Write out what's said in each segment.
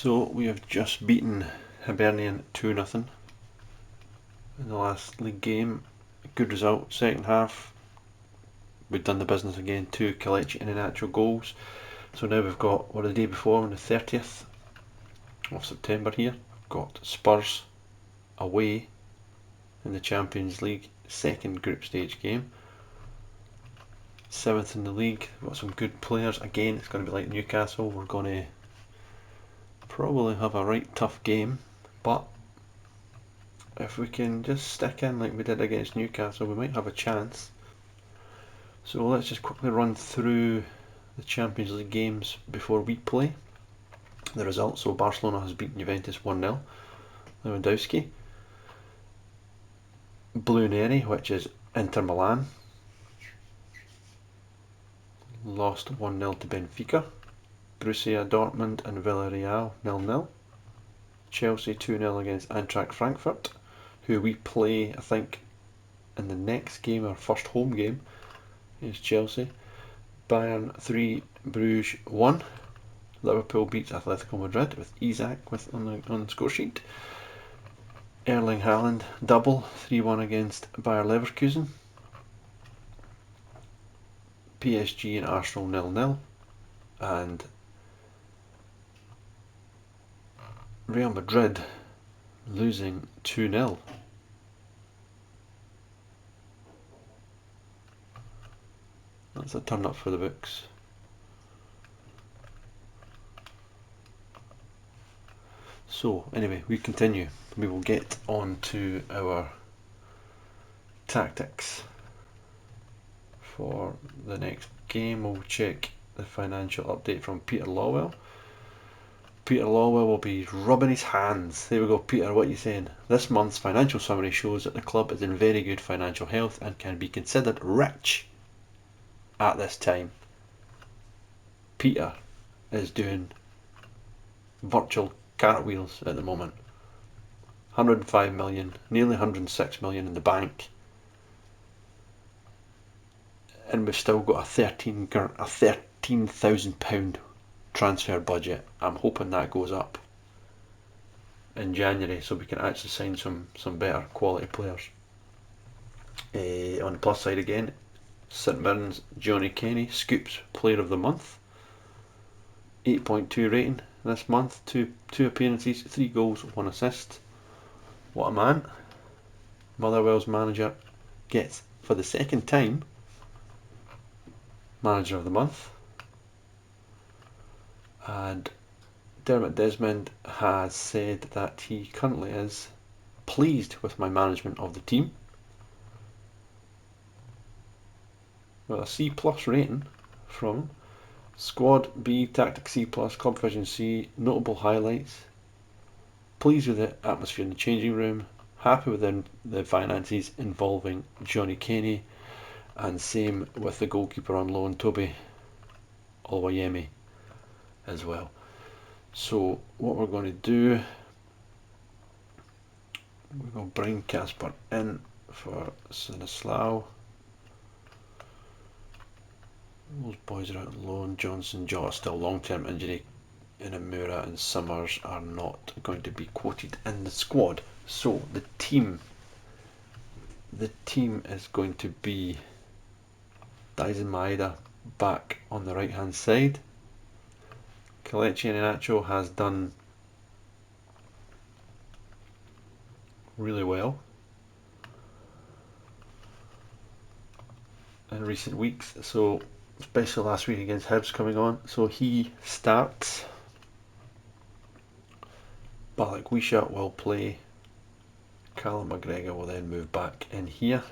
So we have just beaten Hibernian 2-0 in the last league game. Good result. Second half, we've done the business again. 2 Kelechi Iheanacho goals. So now we've got, the day before, on the 30th of September here, got Spurs away in the Champions League second group stage game. 7th in the league. We've got some good players. Again, it's going to be like Newcastle. We're going to probably have a right tough game, but if we can just stick in like we did against Newcastle, we might have a chance. So let's just quickly run through the Champions League games before we play. The results: so Barcelona has beaten Juventus 1-0. Lewandowski. Blue Neri, which is Inter Milan, lost 1-0 to Benfica. Borussia Dortmund and Villarreal 0-0. Chelsea 2-0 against Eintracht Frankfurt, who we play, I think, in the next game, our first home game, is Chelsea. Bayern 3, Bruges 1. Liverpool beats Atletico Madrid with Isak on the score sheet. Erling Haaland double, 3-1 against Bayer Leverkusen. PSG and Arsenal 0-0. And Real Madrid losing 2-0. That's a turn up for the books. So anyway, we continue. We will get on to our tactics for the next game. We'll check the financial update from Peter Lawwell. Peter Lawwell will be rubbing his hands. There we go. Peter, what are you saying? This month's financial summary shows that the club is in very good financial health and can be considered rich at this time. Peter is doing virtual cartwheels at the moment. 105 million, nearly 106 million in the bank, and we've still got a £13,000 transfer budget. I'm hoping that goes up in January so we can actually sign some better quality players. On the plus side again, St Mirren's Johnny Kenny scoops player of the month. 8.2 rating this month, two appearances, 3 goals, 1 assist. What a man. Motherwell's manager gets, for the second time, manager of the month. And Dermot Desmond has said that he currently is pleased with my management of the team, with a C+ rating from him. Squad B, Tactic C+, Club Vision C, notable highlights: pleased with the atmosphere in the changing room, happy with the finances involving Johnny Kenny, and same with the goalkeeper on loan, Toby Oluwayemi, as well. So what we're going to do, we're going to bring Casper in for Sinislao. Those boys are out on loan. Johnson, Jota still long-term injury. Inamura and Summers are not going to be quoted in the squad. So the team is going to be Daisen Maeda back on the right hand side. Kelechi Iheanacho has done really well in recent weeks, so especially last week against Hibs coming on, so he starts. Balikwisha will play. Callum McGregor will then move back in here.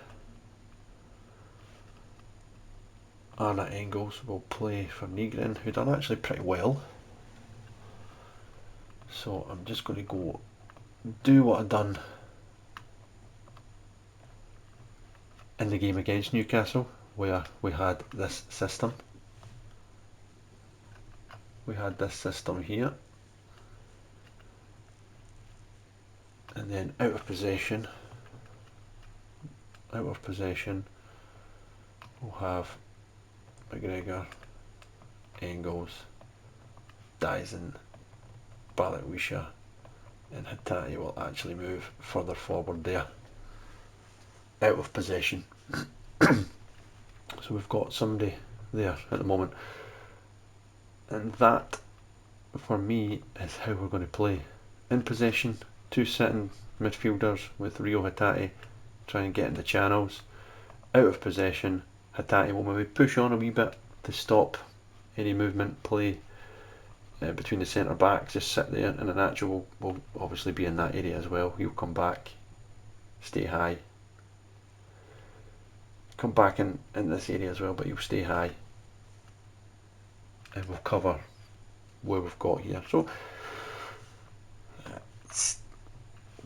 Arna Engels will play for Nygren, who done actually pretty well. So I'm just going to go do what I've done in the game against Newcastle, where we had this system. We had this system here, and then out of possession we'll have McGregor, Engels, Dyson, Balikwisha and Hatate will actually move further forward there, out of possession. So we've got somebody there at the moment, and that for me is how we're going to play. In possession, two sitting midfielders with Rio Hatate trying to get into channels. Out of possession, Hatate will maybe push on a wee bit to stop any movement play between the centre backs. Just sit there, and Anacho will obviously be in that area as well. He'll come back, stay high, come back in this area as well, but he'll stay high, and we'll cover where we've got here. So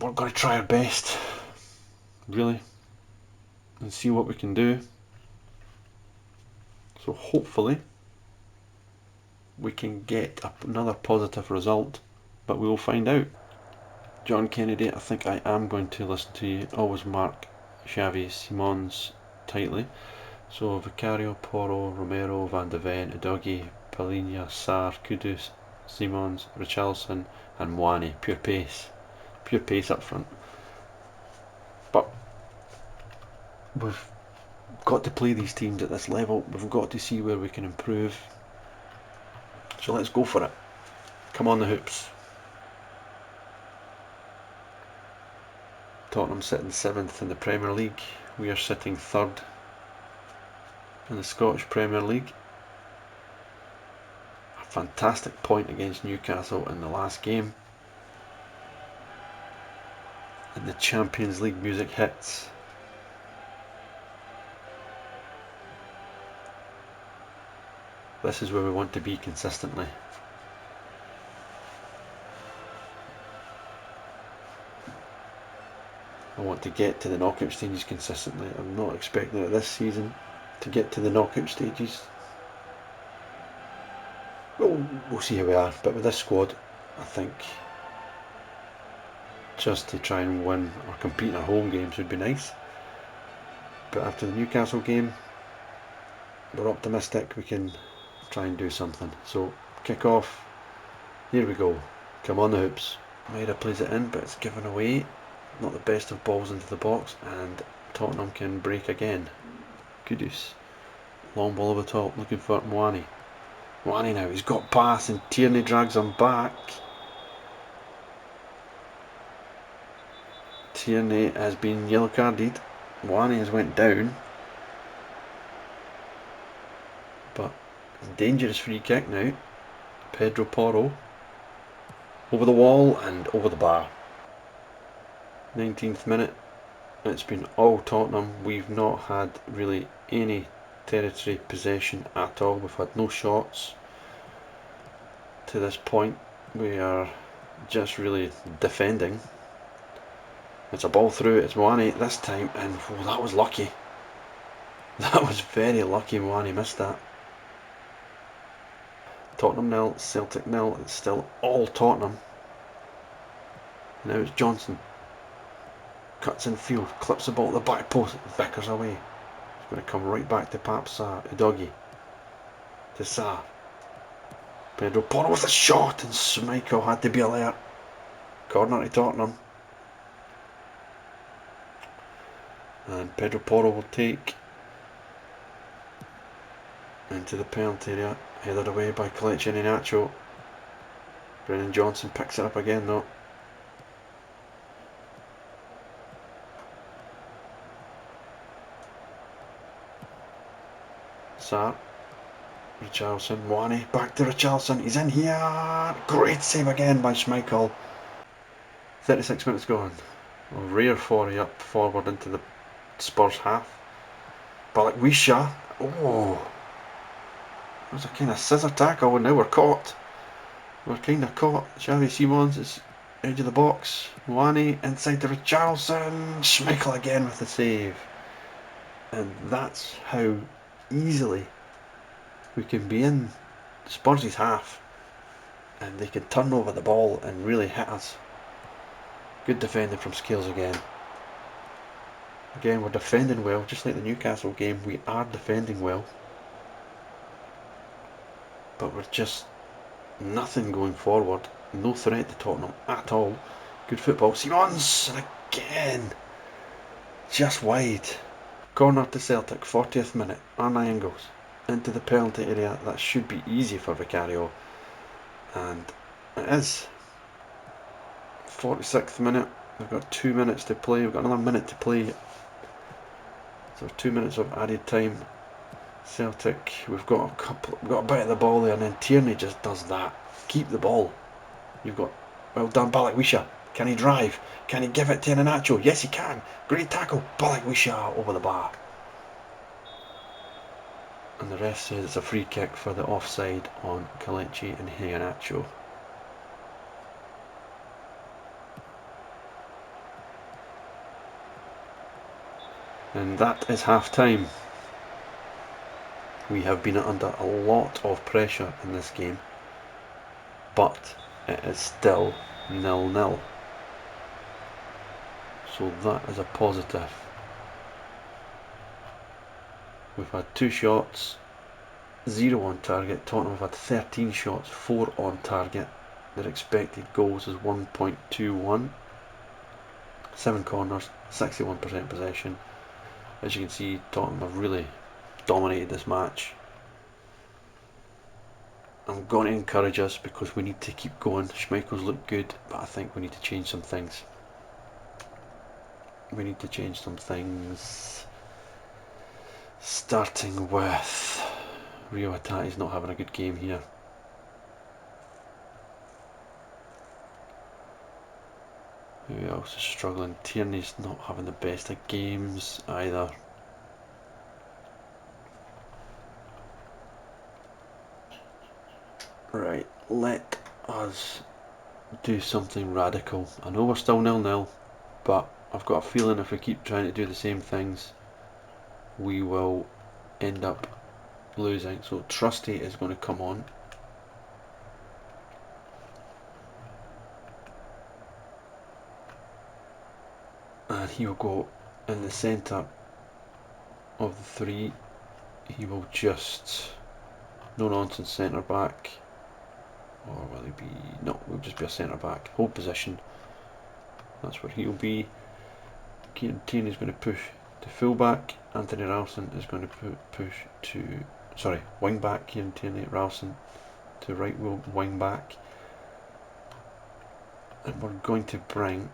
we're going to try our best, really, and see what we can do. So hopefully we can get another positive result, but we will find out. John Kennedy, I think I am going to listen to you. Always mark Xavi Simons tightly. So Vicario, Porro, Romero, Van de Ven, Udogie, Palhinha, Sarr, Kudus, Simons, Richarlison and Moani. Pure pace up front. But we've got to play these teams at this level. We've got to see where we can improve. So let's go for it. Come on the Hoops. Tottenham sitting 7th in the Premier League. We are sitting 3rd in the Scottish Premier League. A fantastic point against Newcastle in the last game. And the Champions League music hits. This is where we want to be consistently. I want to get to the knockout stages consistently. I'm not expecting it this season to get to the knockout stages. We'll see how we are, but with this squad, I think just to try and win or compete in our home games would be nice. But after the Newcastle game, we're optimistic we can try and do something. So kick off, here we go. Come on the Hoops. Maida plays it in, but it's given away. Not the best of balls into the box, and Tottenham can break again. Kudus, long ball over the top, looking for Moani. Moani now, he's got pass and Tierney drags him back. Tierney has been yellow carded. Moani has went down, but dangerous free kick now. Pedro Porro over the wall and over the bar. 19th minute. It's been all Tottenham. We've not had really any territory possession at all. We've had no shots to this point. We are just really defending. It's a ball through. It's Moani this time, and oh, that was lucky. That was very lucky. Moani missed that. Tottenham 0, Celtic 0. It's still all Tottenham. Now it's Johnson. Cuts in field, clips the ball at the back post, Vickers away. It's going to come right back to Pap Sarr. Udogie to Sarr. Pedro Porro with a shot, and Schmeichel had to be alert. Corner to Tottenham. And Pedro Porro will take into the penalty area, headed away by Kelechi Iheanacho. Brennan Johnson picks it up again though. Sarr, Richarlison, Moani, back to Richarlison, he's in here, great save again by Schmeichel. 36 minutes gone. A rare foray up forward into the Spurs half. Balikwisha, oh, that was a kind of scissor tackle, and now we're caught. We're kind of caught. Xavi Simons is edge of the box. Moani inside to Richarlison, Schmeichel again with the save. And that's how easily we can be in Spurs' half and they can turn over the ball and really hit us. Good defending from Scales again. Again, we're defending well, just like the Newcastle game. We are defending well, but we're just nothing going forward. No threat to Tottenham at all. Good football. Simons! And again! Just wide. Corner to Celtic, 40th minute. Arne Engels into the penalty area. That should be easy for Vicario. And it is. 46th minute. We've got 2 minutes to play. We've got another minute to play. So 2 minutes of added time. Celtic, we've got a bit of the ball there, and then Tierney just does that. Keep the ball. You've got, well done, Balikwisha. Can he drive? Can he give it to Iheanacho? Yes, he can. Great tackle. Balikwisha over the bar. And the rest says it's a free kick for the offside on Kelechi and Iheanacho. And that is half time. We have been under a lot of pressure in this game, but it is still 0-0. So that is a positive. We've had 2 shots, 0 on target. Tottenham have had 13 shots, 4 on target. Their expected goals is 1.21. 7 corners, 61% possession. As you can see, Tottenham have really dominated this match. I'm going to encourage us because we need to keep going. Schmeichel's looked good, but I think we need to change some things. We need to change some things. Starting with Rio Hatati's not having a good game here. Who else is struggling? Tierney's not having the best of games either. Right, let us do something radical. I know we're still 0-0, but I've got a feeling if we keep trying to do the same things, we will end up losing. So Trusty is going to come on. And he will go in the centre of the 3. He will just, no nonsense, centre back. Or will he be, no, he'll just be a centre back. Hold position. That's where he'll be. Kieran Tierney is going to push to full back. Anthony Ralston is going to push to, sorry, wing back. Kieran Tierney, Ralston to right wing back. And we're going to bring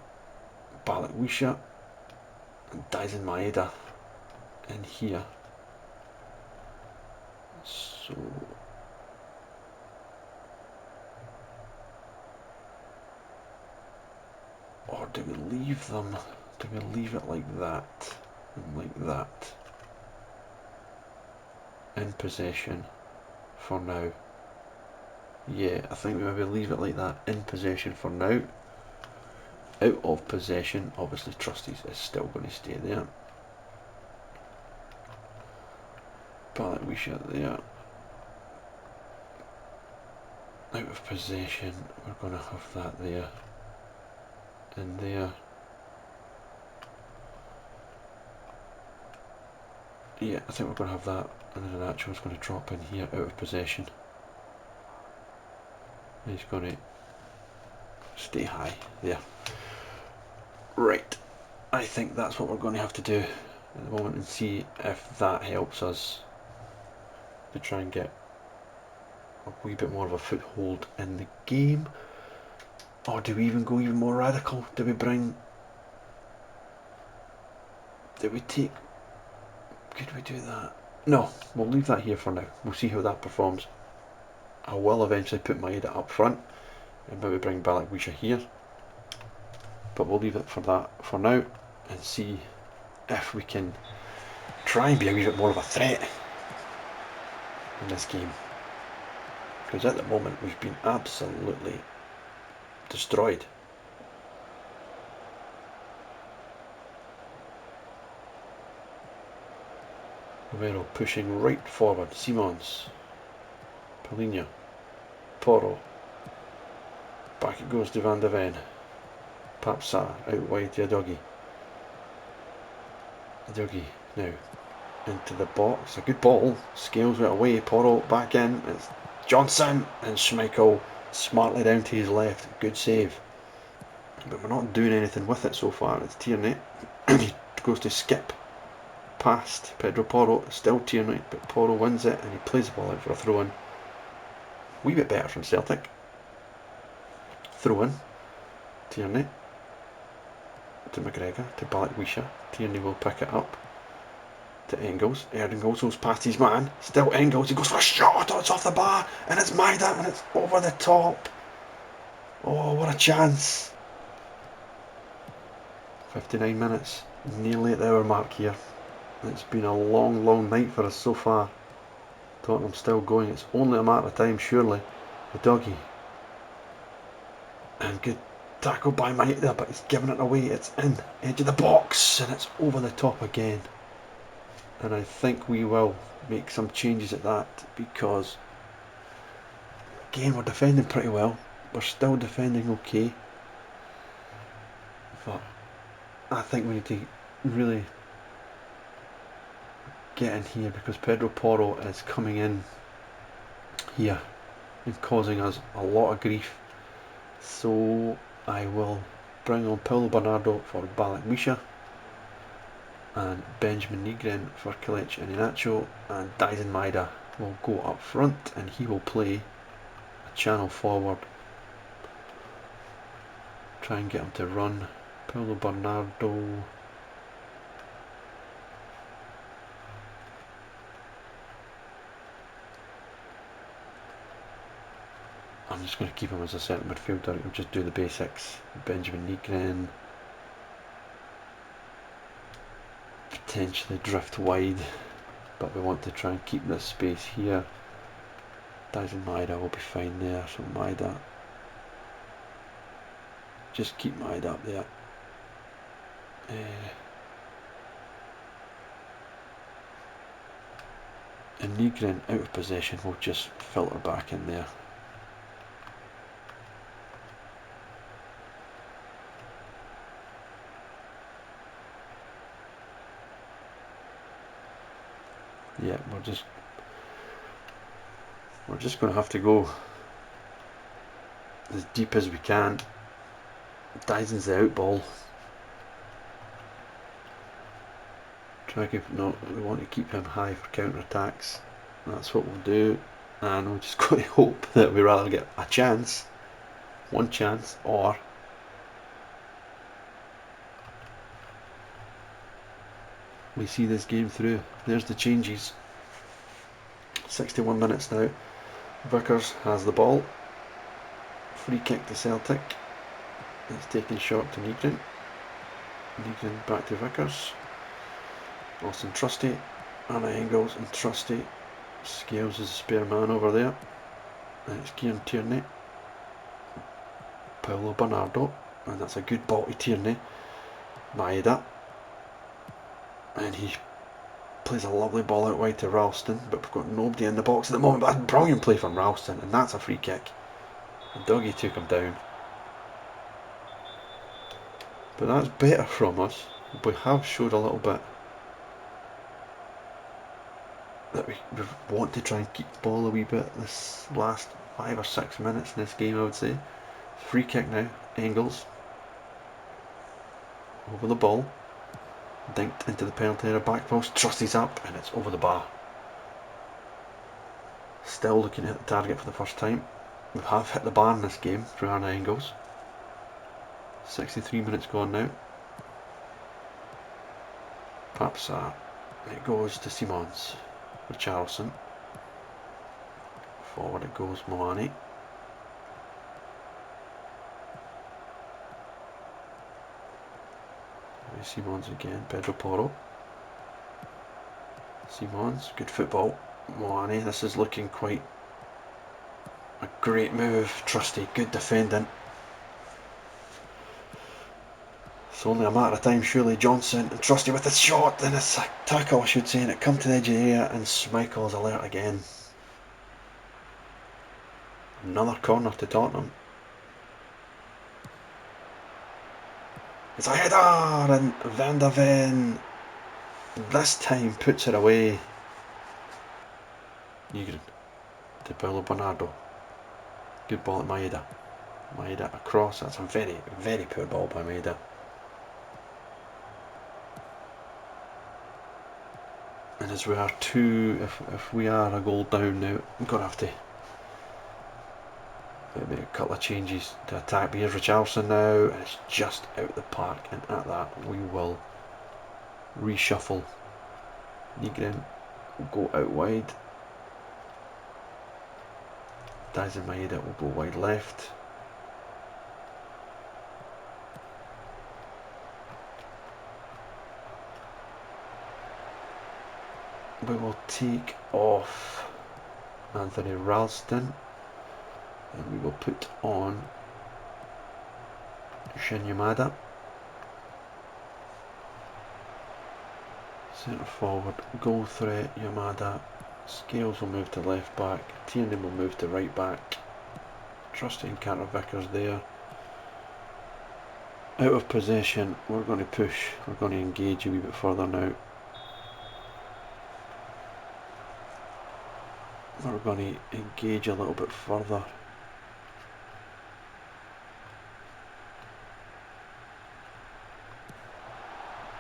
Balikwisha and Daisen Maeda in here. So or do we leave them? Do we leave it like that and like that? In possession for now. Yeah, I think we maybe leave it like that, in possession for now. Out of possession, obviously Trustees is still going to stay there. Balikwisha there. Out of possession, we're going to have that there. And there. Yeah, I think we're going to have that, and then Iheanacho is going to drop in here out of possession. He's going to stay high there. Right, I think that's what we're going to have to do at the moment, and see if that helps us to try and get a wee bit more of a foothold in the game. Or do we even go even more radical? Do we take, could we do that? No, we'll leave that here for now. We'll see how that performs. I will eventually put Maeda up front and maybe bring Balikwisha here. But we'll leave it for that for now and see if we can try and be a wee bit more of a threat in this game. Because at the moment we've been absolutely destroyed. Romero pushing right forward. Simons, Paulinho, Porro. Back it goes to Van de Ven. Papsa out wide to Adogi. Adogi now into the box. A good ball. Scales right away. Porro back in. It's Johnson and Schmeichel smartly down to his left. Good save. But we're not doing anything with it so far. It's Tierney. He goes to skip past Pedro Porro. Still Tierney, but Porro wins it and he plays the ball out for a throw in. Wee bit better from Celtic. Throw in. Tierney to McGregor to Balikwisha. Tierney will pick it up to Engels. Engels goes past his man. Still Engels. He goes for a shot. Oh, it's off the bar and it's Maida and it's over the top. Oh, what a chance. 59 minutes. Nearly at the hour mark here. It's been a long night for us so far. Tottenham still going. It's only a matter of time, surely. The doggy. And good tackle by Maida, but he's giving it away. It's in, edge of the box, and it's over the top again. And I think we will make some changes at that, because again, we're defending pretty well. We're still defending okay. But I think we need to really get in here, because Pedro Porro is coming in here and causing us a lot of grief. So I will bring on Paulo Bernardo for Balikwisha and Benjamin Nigren for Kelechi Iheanacho, and Dyson Maida will go up front and he will play a channel forward. Try and get him to run. Paulo Bernardo. I'm just going to keep him as a centre midfielder. He'll just do the basics. Benjamin Nigren. Potentially drift wide, but we want to try and keep this space here. Dyson Maida will be fine there, so Maida. Just keep Maida up there. And Nigren out of possession will just filter back in there. Yeah, we're just going to have to go as deep as we can. Dyson's the out ball. We want to keep him high for counter attacks. That's what we'll do, and we're just going to hope that we rather get a chance, one chance, or we see this game through. There's the changes. 61 minutes now. Vickers has the ball. Free kick to Celtic. It's taken short to Nigren. Nigren back to Vickers. Austin Trusty. Anna Engels and Trusty. Scales is a spare man over there. And it's Kieran Tierney. Paulo Bernardo. And that's a good ball to Tierney. Maeda. And he plays a lovely ball out wide to Ralston, but we've got nobody in the box at the moment. But that's a brilliant play from Ralston, and that's a free kick. And Dougie took him down. But that's better from us. We have showed a little bit that we want to try and keep the ball a wee bit this last 5 or 6 minutes in this game, I would say. Free kick now, Engels. Over the ball. Dinked into the penalty area, back post, Trusty's up, and it's over the bar. Still looking at the target for the first time. We have hit the bar in this game through Arna Engels. 63 minutes gone now. Perhaps it goes to Simons for Charlson. Forward it goes, Moani. Simons again, Pedro Porro. Simons, good football. Moani, this is looking quite a great move. Trusty, good defending. It's only a matter of time, surely. Johnson and Trusty with a shot, and it's a tackle, I should say, and it come to the edge of the area, and Schmeichel's alert again. Another corner to Tottenham. It's a header, and Van der Ven this time puts it away. Nygren to Paulo Bernardo. Good ball at Maeda. Maeda across. That's a very, very poor ball by Maeda. And as we are if we are a goal down now, I'm going to have to make a couple of changes to attack. But here's Richarlison now, and it's just out the park, and at that we will reshuffle. Nygren will go out wide. Daizen Maeda will go wide left. We will take off Anthony Ralston and we will put on Shin Yamada. Centre forward, goal threat, Yamada. Scales will move to left back, Tierney will move to right back. Trusty and Carter Vickers there. Out of possession, we're going to push, we're going to engage a wee bit further now. We're going to engage a little bit further.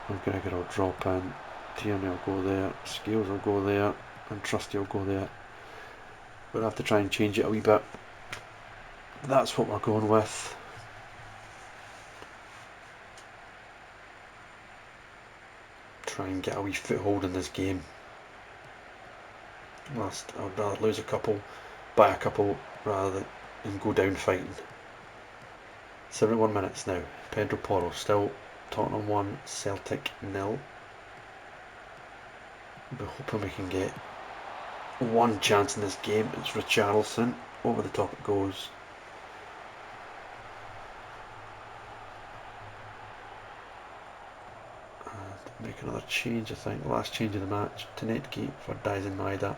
McGregor will drop in, Tierney will go there, Scales will go there, and Trusty will go there. We'll have to try and change it a wee bit. That's what we're going with. Try and get a wee foothold in this game. I would rather lose a couple, buy a couple, rather than go down fighting. 71 minutes now. Pedro Porro still Tottenham 1, Celtic 0. We're hoping we can get one chance in this game. It's Richarlison. Over the top it goes. And make another change, I think. Last change of the match. Tanetki for Daizen Maeda.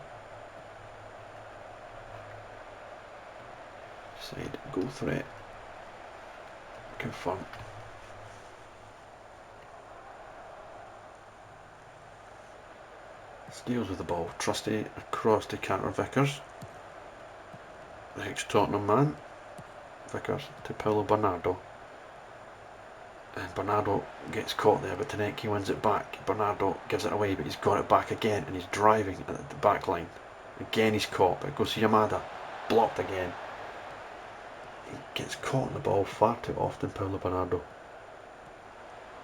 Side goal threat. Confirm. Deals with the ball. Trusty across to Carter Vickers. The ex-Tottenham man. Vickers to Paulo Bernardo. And Bernardo gets caught there, but Taneki wins it back. Bernardo gives it away, but he's got it back again, and he's driving at the back line. Again he's caught, but it goes to Yamada. Blocked again. He gets caught in the ball far too often, Paulo Bernardo.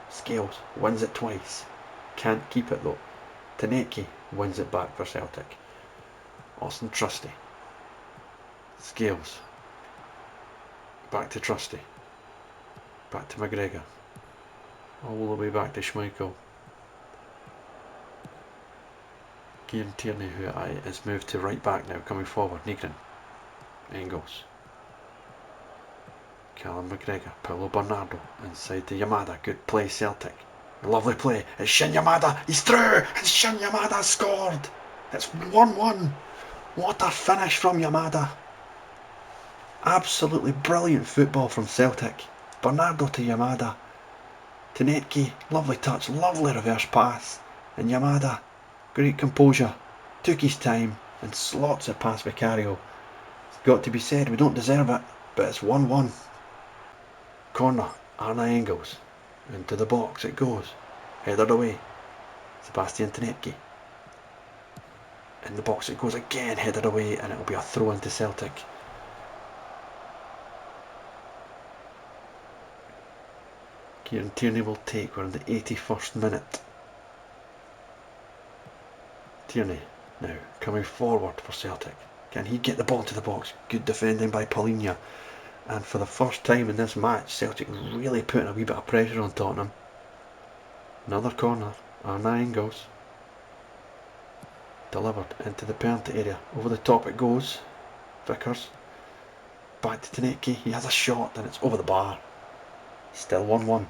Scales wins it twice. Can't keep it though. Taneki wins it back for Celtic. Austin Trusty. Scales. Back to Trusty. Back to McGregor. All the way back to Schmeichel. Kieran Tierney, who is moved to right back now, coming forward. Nygren. Engels. Callum McGregor. Paulo Bernardo. Inside to Yamada. Good play, Celtic. Lovely play. It's Shin Yamada. He's through. And Shin Yamada scored. It's 1-1. What a finish from Yamada. Absolutely brilliant football from Celtic. Bernardo to Yamada. Tanetki. Lovely touch. Lovely reverse pass. And Yamada. Great composure. Took his time and slots it past Vicario. It's got to be said, we don't deserve it, but it's 1-1. Corner. Arne Engels. Into the box it goes. Headed away. Sebastian Tanetki. In the box it goes again, headed away, and it'll be a throw into Celtic. Kieran Tierney will take. We're in the 81st minute. Tierney now coming forward for Celtic. Can he get the ball to the box? Good defending by Paulinho. And for the first time in this match, Celtic really putting a wee bit of pressure on Tottenham. Another corner. Arne Engels. Delivered into the penalty area. Over the top it goes. Vickers. Back to Tanetki. He has a shot and it's over the bar. Still 1-1.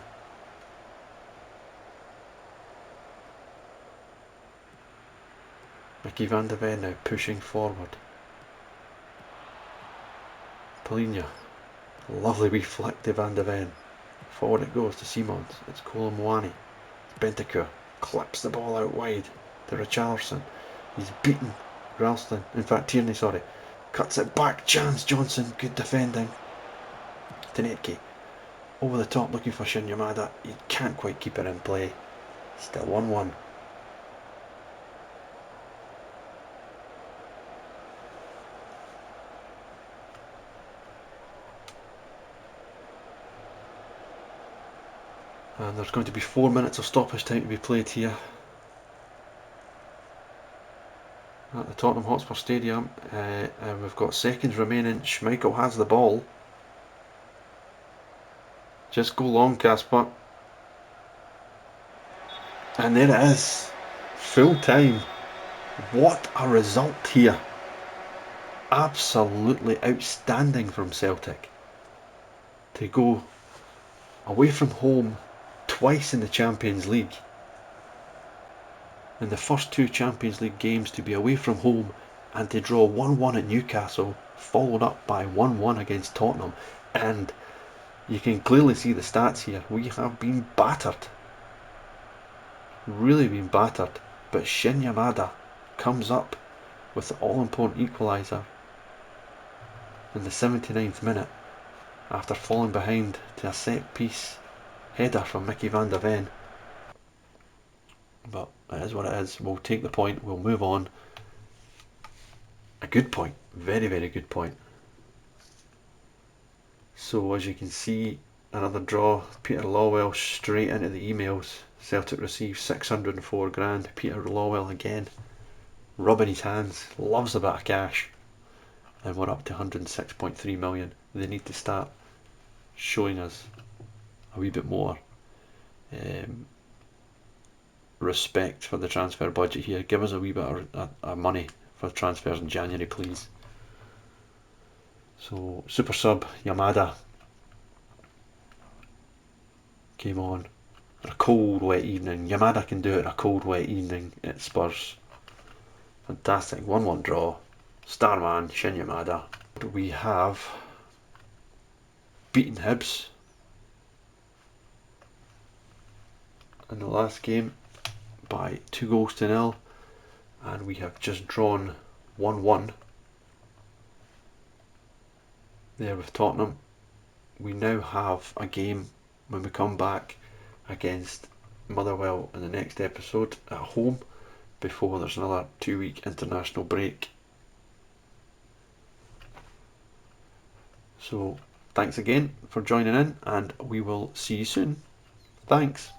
Mickey van de Ven now pushing forward. Paulinho. Lovely wee flick to Van de Ven. Forward it goes to Simons. It's Colomwani. Bentancur clips the ball out wide to Richarlison. He's beaten Ralston. In fact, Tierney, sorry. Cuts it back, chance Johnson, good defending. Tanetke over the top looking for Shin Yamada. He can't quite keep it in play. Still 1-1. And there's going to be 4 minutes of stoppage time to be played here at the Tottenham Hotspur Stadium, and we've got seconds remaining. Schmeichel has the ball. Just go long, Casper. And there it is. Full time. What a result here. Absolutely outstanding from Celtic. To go away from home twice in the Champions League. In the first 2 Champions League games, to be away from home and to draw 1-1 at Newcastle, followed up by 1-1 against Tottenham. And you can clearly see the stats here. We have been battered. Really been battered. But Shin Yamada comes up with the all-important equaliser in the 79th minute after falling behind to a set-piece header from Mickey van der Ven. But it is what it is. We'll take the point, we'll move on. A good point, very, very good point. So as you can see, another draw. Peter Lawwell straight into the emails. Celtic receives 604 grand. Peter Lawwell again, rubbing his hands, loves a bit of cash. And we're up to 106.3 million. They need to start showing us a wee bit more respect for the transfer budget here. Give us a wee bit of money for transfers in January, please. So super sub Yamada came on a cold wet evening. Yamada can do it a cold wet evening at Spurs. Fantastic 1-1 draw. Starman Shin Yamada. We have beaten Hibs in the last game by 2-0, and we have just drawn 1-1 there with Tottenham. We now have a game when we come back against Motherwell in the next episode at home before there's another 2-week international break. So thanks again for joining in, and we will see you soon. Thanks.